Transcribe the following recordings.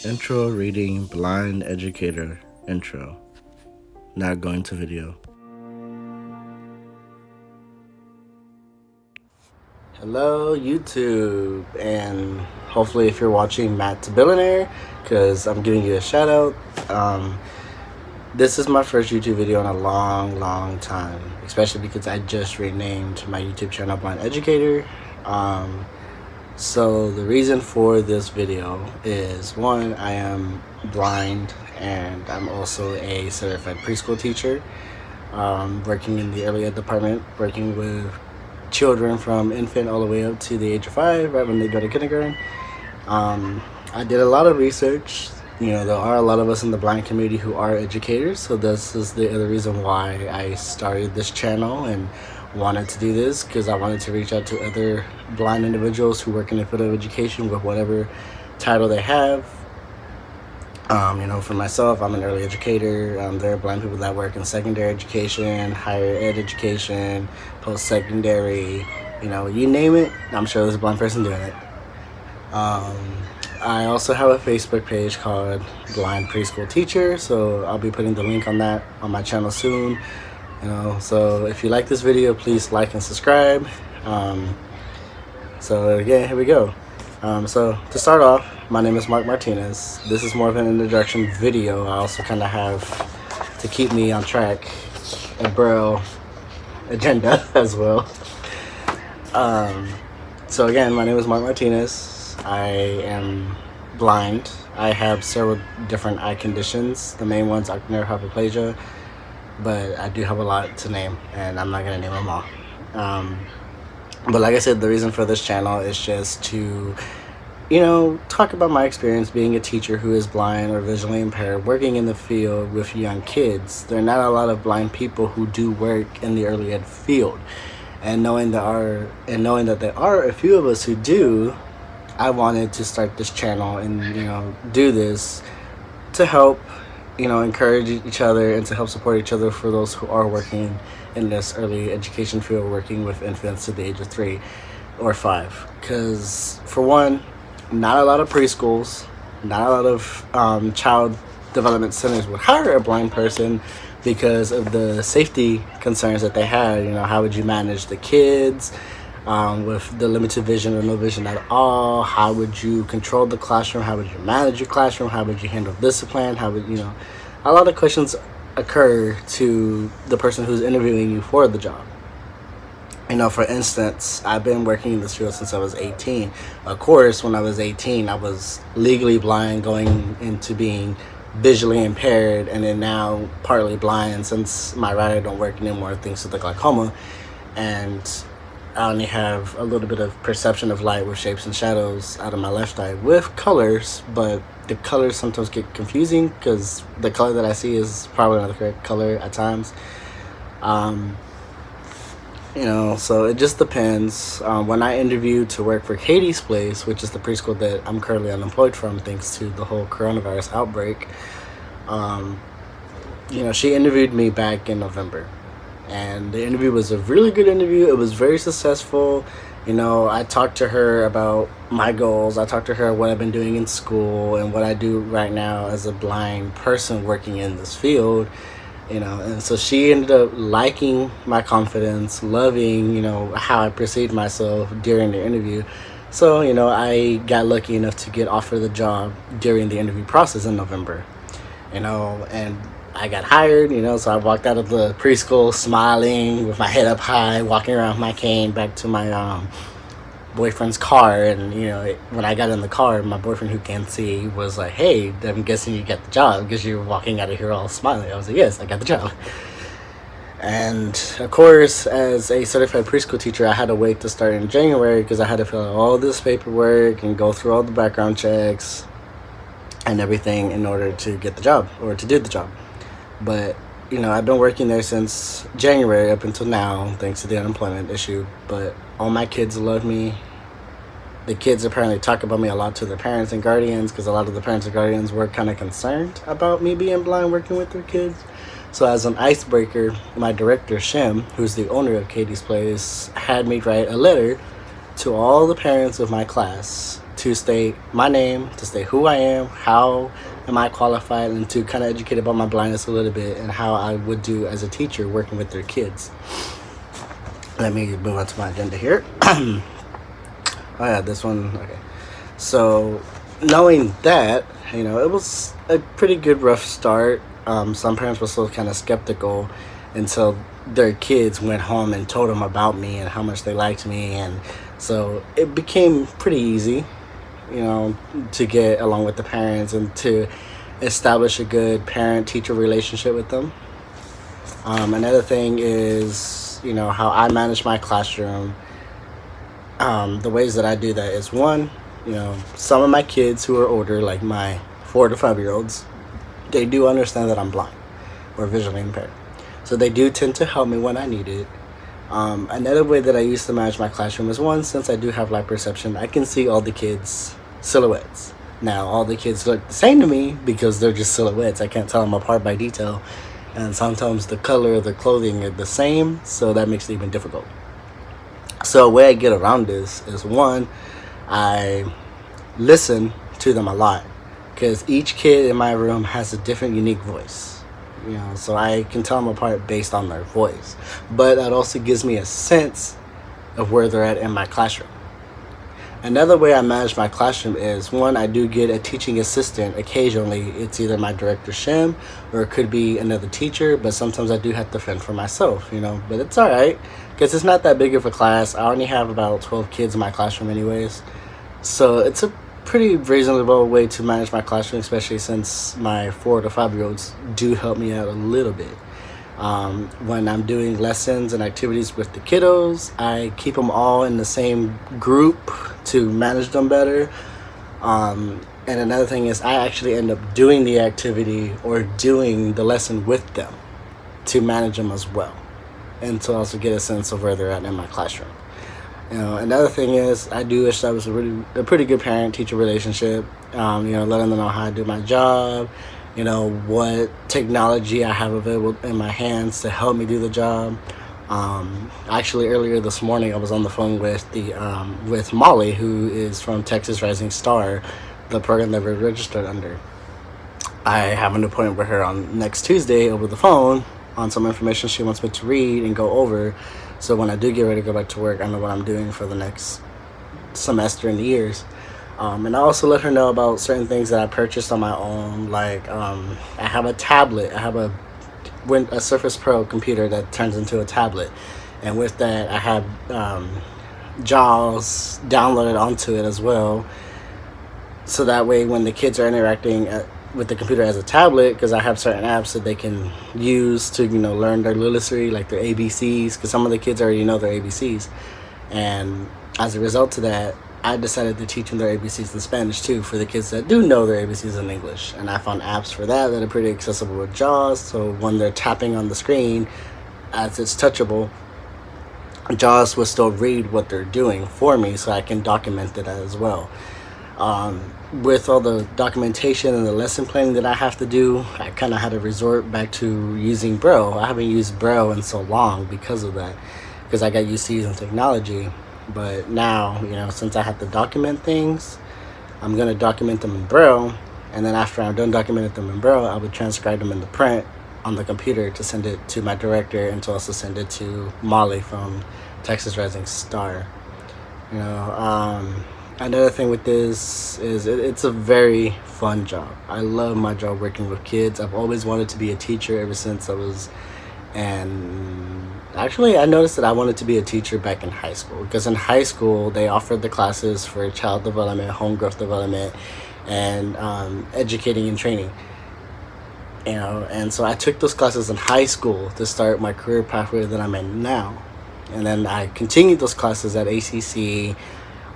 Intro reading Blind Educator intro. Now going to video. Hello YouTube, and hopefully if you're watching Matt to Billionaire, because I'm giving you a shout out. This is my first YouTube video in a long time, especially because I just renamed my YouTube channel Blind Educator. So the reason for this video is, one, I am blind and I'm also a certified preschool teacher, working in the early ed department, working with children from infant all the way up to the age of 5, right when they go to kindergarten. I did a lot of research. There are a lot of us in the blind community who are educators, so this is the other reason why I started this channel and wanted to do this, because I wanted to reach out to other blind individuals who work in the field of education with whatever title they have. For myself, I'm an early educator. There are blind people that work in secondary education, higher ed education, post-secondary, you name it, I'm sure there's a blind person doing it. I also have a Facebook page called Blind Preschool Teacher, so I'll be putting the link on that on my channel soon. So if you like this video, please like and subscribe. So again, here we go. So to start off, my name is Mark Martinez. This is more of an introduction video. I also kind of have to keep me on track a Braille agenda as well. So again, my name is Mark Martinez. I am blind. I have several different eye conditions. The main one's ocular hyperplasia, but I do have a lot to name, and I'm not gonna name them all. But like I said, the reason for this channel is just to talk about my experience being a teacher who is blind or visually impaired, working in the field with young kids. There are not a lot of blind people who do work in the early ed field, and knowing that there are a few of us who do, I wanted to start this channel and do this to help encourage each other and to help support each other for those who are working in this early education field, working with infants to the age of 3 or 5. Because for one, not a lot of preschools, not a lot of child development centers would hire a blind person because of the safety concerns that they had. How would you manage the kids with the limited vision or no vision at all? How would you control the classroom? How would you manage your classroom? How would you handle discipline? How would a lot of questions occur to the person who's interviewing you for the job. For instance, I've been working in this field since I was 18. Of course, when I was 18, I was legally blind, going into being visually impaired, and then now partly blind since my right eye don't work anymore thanks to the glaucoma, and I only have a little bit of perception of light with shapes and shadows out of my left eye with colors, but the colors sometimes get confusing because the color that I see is probably not the correct color at times. So it just depends. When I interviewed to work for Katie's Place, which is the preschool that I'm currently unemployed from thanks to the whole coronavirus outbreak, she interviewed me back in November. And the interview was a really good interview. It was very successful. I talked to her about my goals. I talked to her what I've been doing in school and what I do right now as a blind person working in this field. And so she ended up liking my confidence, loving, how I perceived myself during the interview. So, I got lucky enough to get offered the job during the interview process in November, and I got hired, so I walked out of the preschool smiling with my head up high, walking around with my cane back to my boyfriend's car. And when I got in the car, my boyfriend, who can't see, was like, "Hey, I'm guessing you got the job because you're walking out of here all smiling." I was like, "Yes, I got the job." And of course, as a certified preschool teacher, I had to wait to start in January because I had to fill out all this paperwork and go through all the background checks and everything in order to get the job or to do the job. But I've been working there since January up until now, thanks to the unemployment issue. But all my kids love me. The kids apparently talk about me a lot to their parents and guardians, because a lot of the parents and guardians were kind of concerned about me being blind working with their kids. So as an icebreaker, my director, Shem, who's the owner of Katie's Place, had me write a letter to all the parents of my class to state my name, to state who I am, how am I qualified, and to kind of educate about my blindness a little bit and how I would do as a teacher working with their kids. Let me move on to my agenda here. Oh yeah, this one. Okay. So knowing that, it was a pretty good rough start. Some parents were still kind of skeptical until their kids went home and told them about me and how much they liked me, and so it became pretty easy, to get along with the parents and to establish a good parent-teacher relationship with them. Another thing is, how I manage my classroom. The ways that I do that is, one, some of my kids who are older, like my 4 to 5 year olds, they do understand that I'm blind or visually impaired. So they do tend to help me when I need it. Another way that I used to manage my classroom is, one, since I do have light perception, I can see all the kids' silhouettes. Now, all the kids look the same to me because they're just silhouettes. I can't tell them apart by detail. And sometimes the color of their clothing are the same, so that makes it even difficult. So a way I get around this is, one, I listen to them a lot because each kid in my room has a different, unique voice. So I can tell them apart based on their voice. But that also gives me a sense of where they're at in my classroom. Another way I manage my classroom is, one, I do get a teaching assistant. Occasionally, it's either my director, Shem, or it could be another teacher, but sometimes I do have to fend for myself, but it's all right because it's not that big of a class. I only have about 12 kids in my classroom anyways. So it's a pretty reasonable way to manage my classroom, especially since my 4 to 5 year olds do help me out a little bit. When I'm doing lessons and activities with the kiddos, I keep them all in the same group to manage them better. And another thing is, I actually end up doing the activity or doing the lesson with them to manage them as well, and to also get a sense of where they're at in my classroom. Another thing is, I do establish a pretty good parent-teacher relationship. Letting them know how I do my job, what technology I have available in my hands to help me do the job. Actually, earlier this morning, I was on the phone with Molly, who is from Texas Rising Star, the program that we're registered under. I have an appointment with her on next Tuesday over the phone on some information she wants me to read and go over. So when I do get ready to go back to work, I know what I'm doing for the next semester and years. And I also let her know about certain things that I purchased on my own. Like, I have a tablet. I have a Surface Pro computer that turns into a tablet. And with that, I have JAWS downloaded onto it as well. So that way, when the kids are interacting with the computer as a tablet, because I have certain apps that they can use to, learn their literacy, like their ABCs, because some of the kids already know their ABCs. And as a result of that, I decided to teach them their ABCs in Spanish too, for the kids that do know their ABCs in English. And I found apps for that are pretty accessible with JAWS. So when they're tapping on the screen, as it's touchable, JAWS will still read what they're doing for me, so I can document it as well. With all the documentation and the lesson planning that I have to do, I kind of had to resort back to using Braille. I haven't used Braille in so long because of that, because I got used to using technology. But now, since I have to document things, I'm going to document them in Braille. And then after I'm done documenting them in Braille, I would transcribe them into print on the computer to send it to my director and to also send it to Molly from Texas Rising Star. Another thing with this is it's a very fun job. I love my job working with kids. I've always wanted to be a teacher ever since and actually I noticed that I wanted to be a teacher back in high school, because in high school they offered the classes for child development, home growth development, and educating and training. And so I took those classes in high school to start my career pathway that I'm in now. And then I continued those classes at ACC.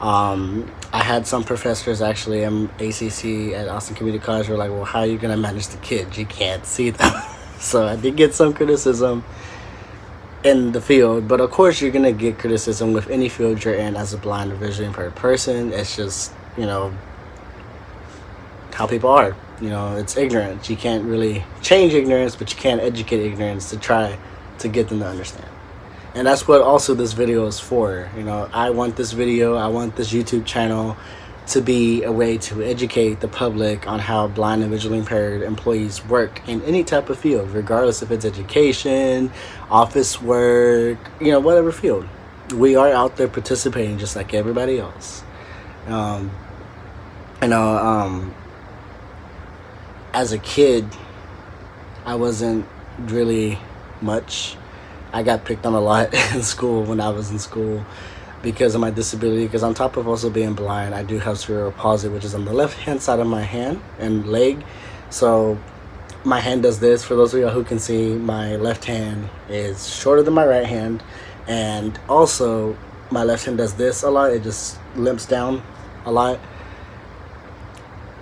I had some professors actually in ACC at Austin Community College were like, well, how are you going to manage the kids? You can't see them. So I did get some criticism in the field, but of course you're going to get criticism with any field you're in as a blind or visually impaired person. It's just, how people are. It's ignorance. You can't really change ignorance, but you can educate ignorance to try to get them to understand. And that's what also this video is for. I want this video, I want this YouTube channel to be a way to educate the public on how blind and visually impaired employees work in any type of field, regardless if it's education, office work, whatever field. We are out there participating just like everybody else. Um, you know, as a kid, I wasn't really much. I got picked on a lot in school when I was in school because of my disability. Because on top of also being blind, I do have cerebral palsy, which is on the left hand side of my hand and leg. So my hand does this. For those of you who can see, my left hand is shorter than my right hand, and also my left hand does this a lot. It just limps down a lot,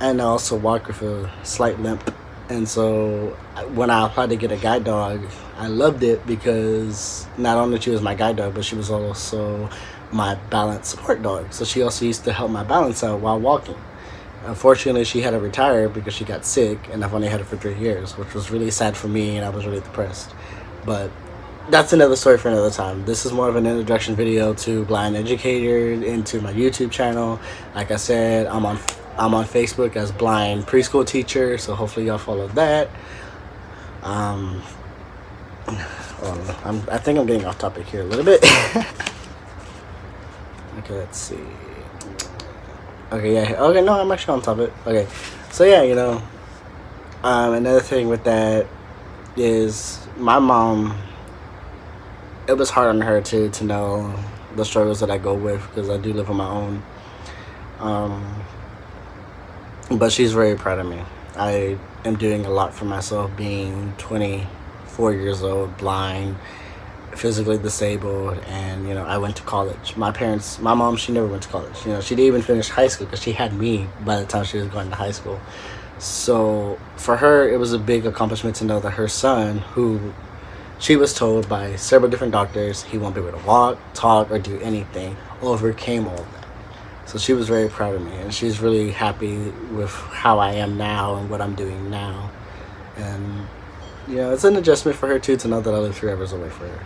and I also walk with a slight limp. And so when I applied to get a guide dog, I loved it because not only she was my guide dog, but she was also my balance support dog. So she also used to help my balance out while walking. Unfortunately, she had to retire because she got sick, and I've only had her for 3 years, which was really sad for me, and I was really depressed. But that's another story for another time. This is more of an introduction video to Blind Educator, into my YouTube channel. Like I said, I'm on Facebook as Blind Preschool Teacher, so hopefully y'all follow that. I think I'm getting off topic here a little bit. Okay, let's see. Okay, yeah. Okay, no, I'm actually on topic. Okay, so yeah, another thing with that is my mom. It was hard on her too to know the struggles that I go with because I do live on my own. But she's very proud of me. I am doing a lot for myself, being 24 years old, blind, physically disabled, and I went to college. My mom, she never went to college. She didn't even finish high school because she had me by the time she was going to high school. So for her, it was a big accomplishment to know that her son, who she was told by several different doctors he won't be able to walk, talk, or do anything, overcame all of that. So she was very proud of me, and she's really happy with how I am now and what I'm doing now. And it's an adjustment for her too to know that I live 3 hours away from her.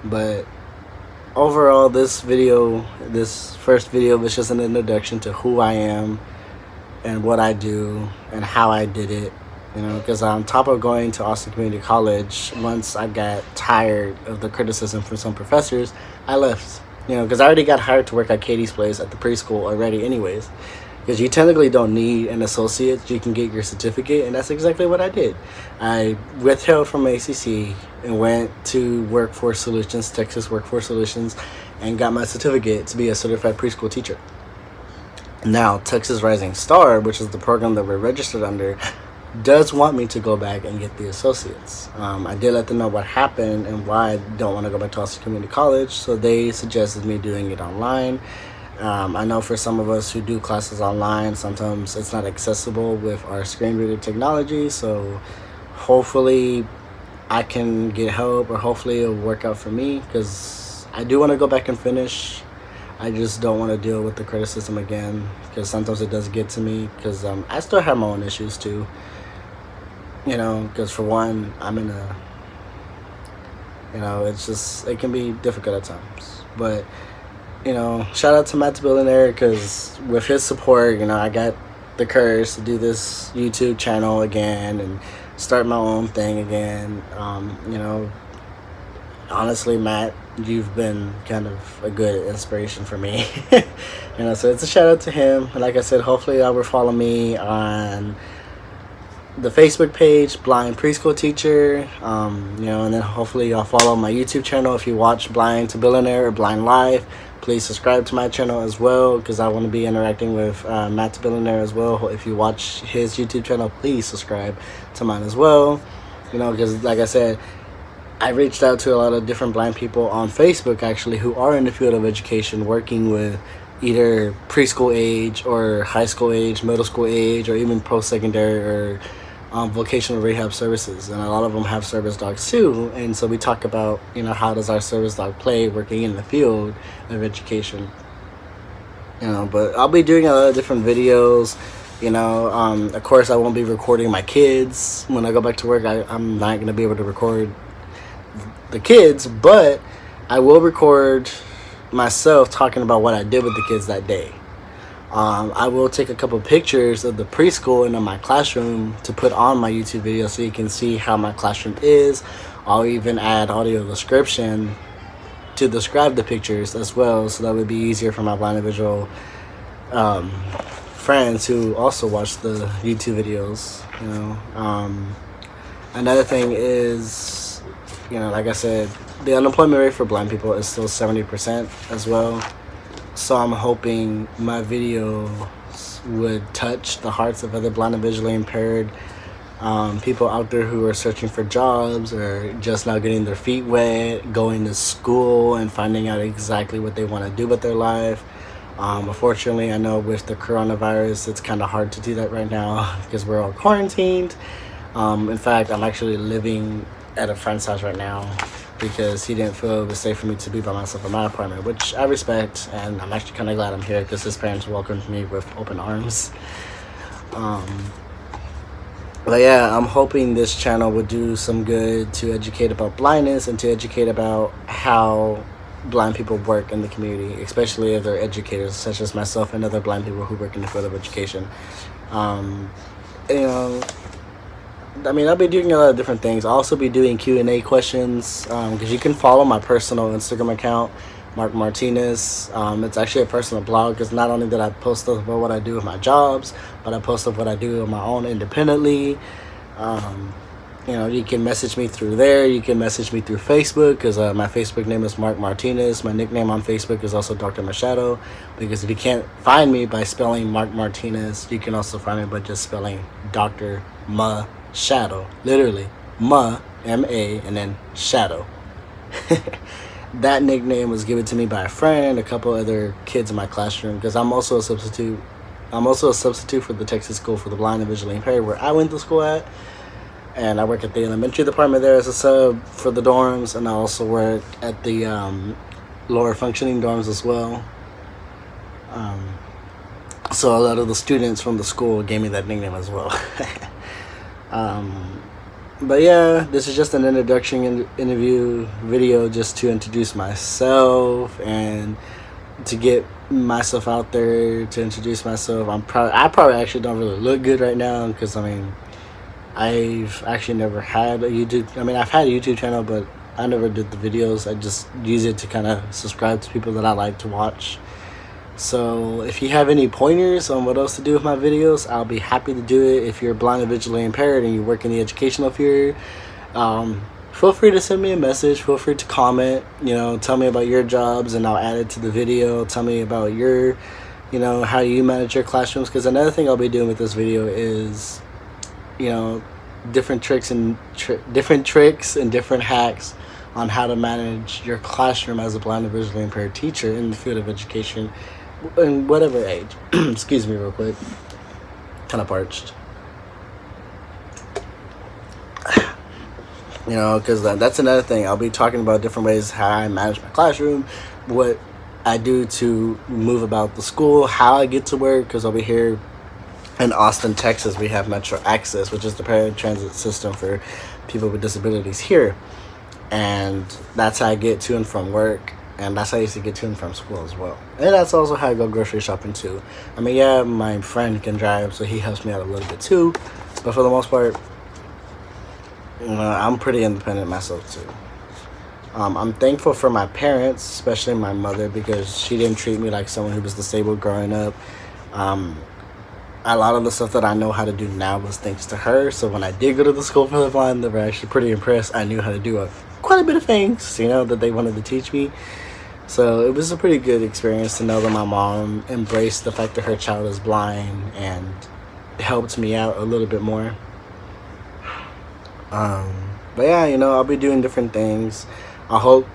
But overall, this first video was just an introduction to who I am and what I do and how I did it. Because on top of going to Austin Community College, once I got tired of the criticism from some professors, I left. Because I already got hired to work at Katie's place at the preschool already anyways. Because you technically don't need an associate, you can get your certificate, and that's exactly what I did. I withheld from ACC and went to Workforce Solutions, Texas Workforce Solutions, and got my certificate to be a certified preschool teacher. Now, Texas Rising Star, which is the program that we're registered under, does want me to go back and get the associates. I did let them know what happened and why I don't want to go back to Austin Community College, so they suggested me doing it online. I know for some of us who do classes online, sometimes it's not accessible with our screen reader technology, so hopefully I can get help, or hopefully it'll work out for me, because I do want to go back and finish. I just don't want to deal with the criticism again, because sometimes it does get to me, because I still have my own issues too. Because for one, I'm in a, it can be difficult at times. But, shout out to Matt the Billionaire, because with his support, I got the courage to do this YouTube channel again and start my own thing again. Honestly, Matt, you've been kind of a good inspiration for me. So it's a shout out to him. And like I said, hopefully y'all will follow me on the Facebook page, Blind Preschool Teacher, and then hopefully y'all follow my YouTube channel. If you watch Blind to Billionaire or Blind Live, please subscribe to my channel as well, because I want to be interacting with Matt the Billionaire as well. If you watch his YouTube channel, please subscribe to mine as well. Because like I said, I reached out to a lot of different blind people on Facebook actually who are in the field of education, working with either preschool age or high school age, middle school age, or even post-secondary or vocational rehab services. And a lot of them have service dogs too, and so we talk about how does our service dog play working in the field of education. But I'll be doing a lot of different videos. Of course I won't be recording my kids when I go back to work. I'm not going to be able to record the kids, but I will record myself talking about what I did with the kids that day. I will take a couple pictures of the preschool and of my classroom to put on my YouTube video so you can see how my classroom is. I'll even add audio description to describe the pictures as well, so that would be easier for my blind and visual friends who also watch the YouTube videos. Another thing is, like I said, the unemployment rate for blind people is still 70% as well. So I'm hoping my video would touch the hearts of other blind and visually impaired people out there who are searching for jobs or just now getting their feet wet, going to school and finding out exactly what they want to do with their life. Unfortunately, I know with the coronavirus, it's kind of hard to do that right now because we're all quarantined. In fact, I'm actually living at a friend's house right now because he didn't feel it was safe for me to be by myself in my apartment, which I respect, and I'm actually kind of glad I'm here because his parents welcomed me with open arms. But yeah, I'm hoping this channel would do some good to educate about blindness and to educate about how blind people work in the community, especially if they're educators such as myself and other blind people who work in the field of education. I'll be doing a lot of different things. I'll also be doing Q&A questions because you can follow my personal Instagram account, Mark Martinez. It's actually a personal blog because not only did I post about what I do with my jobs, but I post up what I do on my own independently. You can message me through there. You can message me through Facebook because my Facebook name is Mark Martinez. My nickname on Facebook is also Dr. Machado, because if you can't find me by spelling Mark Martinez, you can also find me by just spelling Dr. Machado. Literally, M-A, and then Shadow. That nickname was given to me by a friend, a couple other kids in my classroom, because I'm also a substitute. I'm also a substitute for the Texas School for the Blind and Visually Impaired, where I went to school at. And I work at the elementary department there as a sub for the dorms, and I also work at the lower functioning dorms as well. So a lot of the students from the school gave me that nickname as well. But yeah, this is just an introduction interview video just to introduce myself and to get myself out there, to introduce myself. I probably actually don't really look good right now because I've actually never had a YouTube. I've had a YouTube channel, but I never did the videos. I just use it to kind of subscribe to people that I like to watch. So if you have any pointers on what else to do with my videos, I'll be happy to do it. If you're blind and visually impaired and you work in the educational field, feel free to send me a message. Feel free to comment. Tell me about your jobs, and I'll add it to the video. Tell me about your, how you manage your classrooms. Because another thing I'll be doing with this video is, different tricks and different hacks on how to manage your classroom as a blind and visually impaired teacher in the field of education in whatever age. Excuse me real quick, kind of parched. Because that's another thing. I'll be talking about different ways how I manage my classroom, what I do to move about the school, how I get to work, because over here in Austin, Texas, we have Metro Access, which is the paratransit system for people with disabilities here. And that's how I get to and from work. And that's how I used to get to and from school as well. And that's also how I go grocery shopping too. My friend can drive, so he helps me out a little bit too. But for the most part, I'm pretty independent myself too. I'm thankful for my parents, especially my mother, because she didn't treat me like someone who was disabled growing up. A lot of the stuff that I know how to do now was thanks to her. So when I did go to the school for the blind, they were actually pretty impressed. I knew how to do quite a bit of things, that they wanted to teach me. So it was a pretty good experience to know that my mom embraced the fact that her child is blind and helped me out a little bit more. But yeah, I'll be doing different things. I hope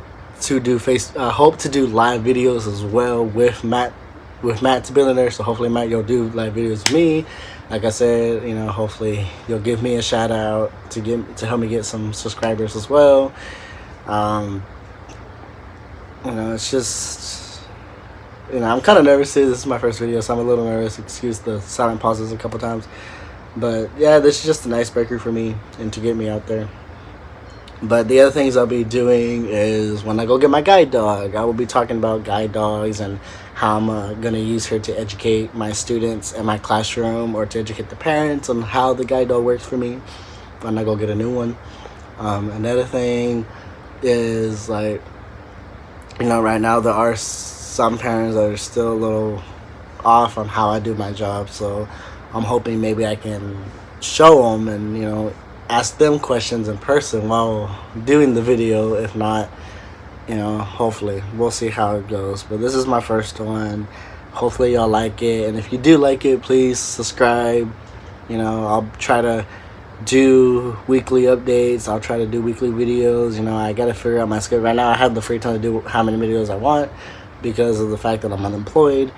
to do live videos as well with Matt to Billionaire. So hopefully, Matt, you'll do live videos with me. Like I said, hopefully you'll give me a shout out to help me get some subscribers as well. It's just, I'm kind of nervous too. This is my first video, so I'm a little nervous. Excuse the silent pauses a couple times. But yeah, this is just an icebreaker for me and to get me out there. But the other things I'll be doing is when I go get my guide dog, I will be talking about guide dogs and how I'm going to use her to educate my students in my classroom or to educate the parents on how the guide dog works for me when I go get a new one. Another thing is like, right now there are some parents that are still a little off on how I do my job. So I'm hoping maybe I can show them and, ask them questions in person while doing the video. If not, hopefully we'll see how it goes. But this is my first one. Hopefully y'all like it. And if you do like it, please subscribe. I'll try to do weekly updates. I'll try to do weekly videos. I gotta figure out my schedule. Right now I have the free time to do how many videos I want because of the fact that I'm unemployed.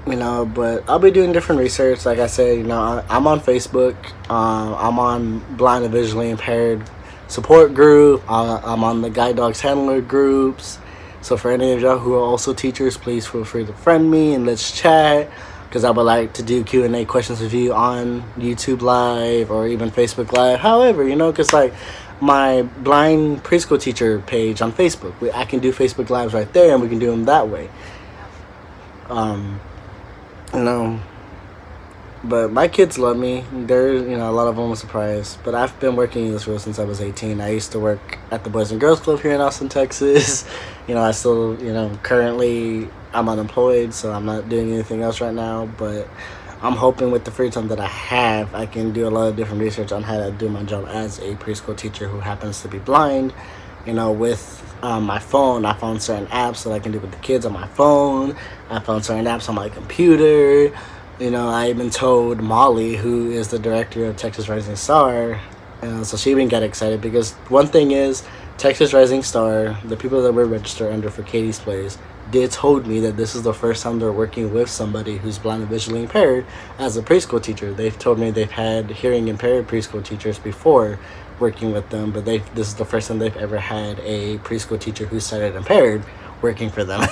But I'll be doing different research. Like I said, I'm on Facebook. I'm on blind and visually impaired support group. I'm on the Guide Dogs Handler groups. So for any of y'all who are also teachers, please feel free to friend me and let's chat. Because I would like to do Q&A questions with you on YouTube Live or even Facebook Live. However, because like my blind preschool teacher page on Facebook, I can do Facebook Lives right there and we can do them that way. But my kids love me. They're, a lot of them are surprised. But I've been working in this role since I was 18. I used to work at the Boys and Girls Club here in Austin, Texas. I still, currently I'm unemployed, so I'm not doing anything else right now. But I'm hoping with the free time that I have, I can do a lot of different research on how to do my job as a preschool teacher who happens to be blind. With my phone, I found certain apps that I can do with the kids on my phone. I found certain apps on my computer. I even told Molly, who is the director of Texas Rising Star, so she even got excited because one thing is, Texas Rising Star, the people that we're registered under for Katie's Place, did told me that this is the first time they're working with somebody who's blind and visually impaired as a preschool teacher. They've told me they've had hearing impaired preschool teachers before working with them, but this is the first time they've ever had a preschool teacher who's sighted impaired working for them.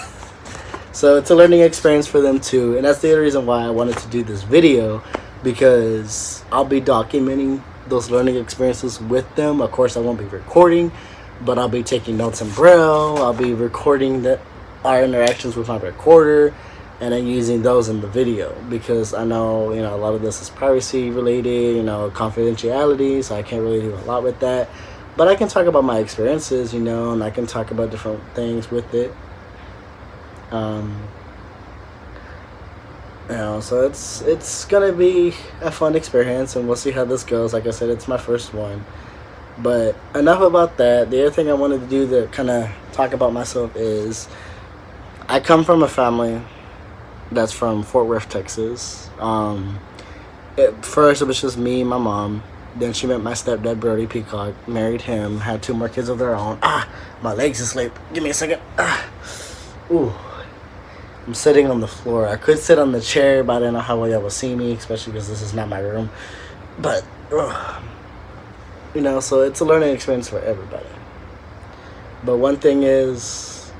So it's a learning experience for them too, and that's the other reason why I wanted to do this video, because I'll be documenting those learning experiences with them. Of course, I won't be recording, but I'll be taking notes in Braille. I'll be recording our interactions with my recorder, and then using those in the video, because I know, a lot of this is privacy related, confidentiality, so I can't really do a lot with that. But I can talk about my experiences, and I can talk about different things with it. So it's gonna be a fun experience, and we'll see how this goes. Like I said, it's my first one. But enough about that. The other thing I wanted to do to kind of talk about myself is I come from a family that's from Fort Worth, Texas. First it was just me and my mom. Then she met my stepdad, Brody Peacock, married him, had 2 more kids of their own. My legs asleep. Give me a second. Ooh. I'm sitting on the floor. I could sit on the chair, but I don't know how well y'all will see me, especially because this is not my room. But, so it's a learning experience for everybody. But one thing is,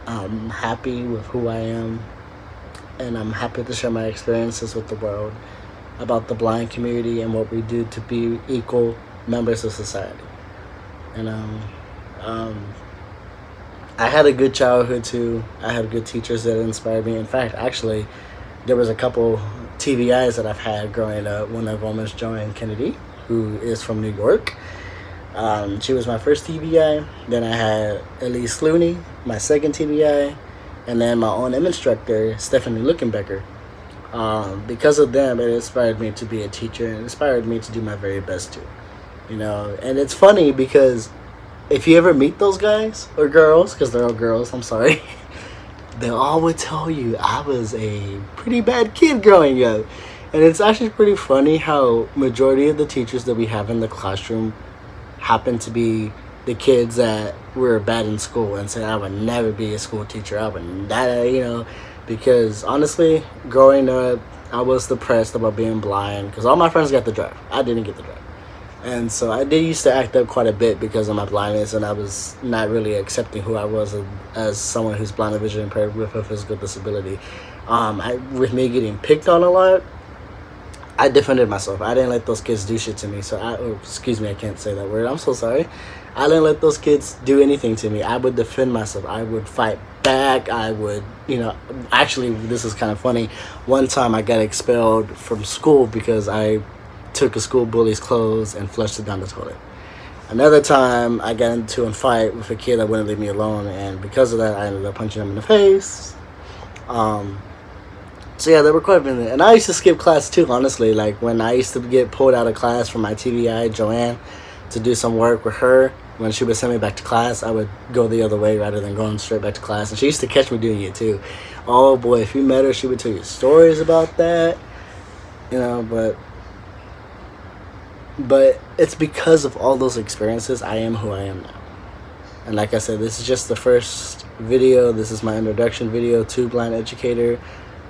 I'm happy with who I am, and I'm happy to share my experiences with the world about the blind community and what we do to be equal members of society. And I had a good childhood too. I had good teachers that inspired me. In fact, actually, there was a couple TBIs that I've had growing up. One of them is Joanne Kennedy, who is from New York. She was my first TBI. Then I had Elise Looney, my second TBI. And then my O&M instructor, Stephanie Luckenbecker. Because of them, it inspired me to be a teacher and inspired me to do my very best too. And it's funny because if you ever meet those guys or girls, because they're all girls, I'm sorry, they all would tell you I was a pretty bad kid growing up. And it's actually pretty funny how majority of the teachers that we have in the classroom happen to be the kids that were bad in school and said I would never be a school teacher. I would not, because honestly, growing up, I was depressed about being blind because all my friends got the drive. I didn't get the drive. And so I did used to act up quite a bit because of my blindness, and I was not really accepting who I was as someone who's blind and visually impaired with a physical disability. With me getting picked on a lot, I defended myself. I didn't let those kids do shit to me. So excuse me, I can't say that word. I'm so sorry. I didn't let those kids do anything to me. I would defend myself. I would fight back. I would, actually, this is kind of funny. One time I got expelled from school because I took a school bully's clothes and flushed it down the toilet. Another time I got into a fight with a kid that wouldn't leave me alone, and because of that, I ended up punching him in the face. So yeah, they were quite violent. And I used to skip class too, honestly. Like when I used to get pulled out of class from my TBI, Joanne, to do some work with her, when she would send me back to class, I would go the other way rather than going straight back to class. And she used to catch me doing it too. Oh boy, if you met her, she would tell you stories about that. But it's because of all those experiences I am who I am now. And like I said, this is just the first video. This is my introduction video to Blind Educator.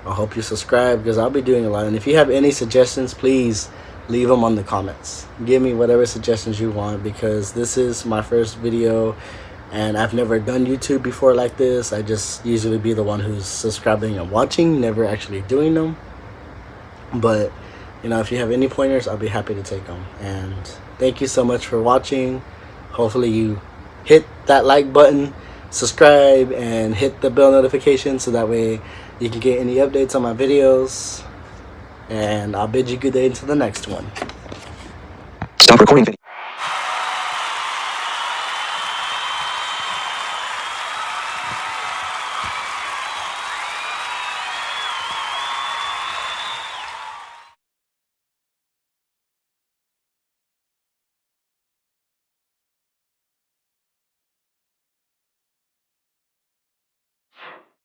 I hope you subscribe because I'll be doing a lot. And if you have any suggestions, please leave them on the comments. Give me whatever suggestions you want because this is my first video and I've never done YouTube before like this. I just usually be the one who's subscribing and watching, never actually doing them. But, if you have any pointers, I'll be happy to take them. And thank you so much for watching. Hopefully you hit that like button, subscribe, and hit the bell notification so that way you can get any updates on my videos. And I'll bid you good day until the next one. Stop recording video.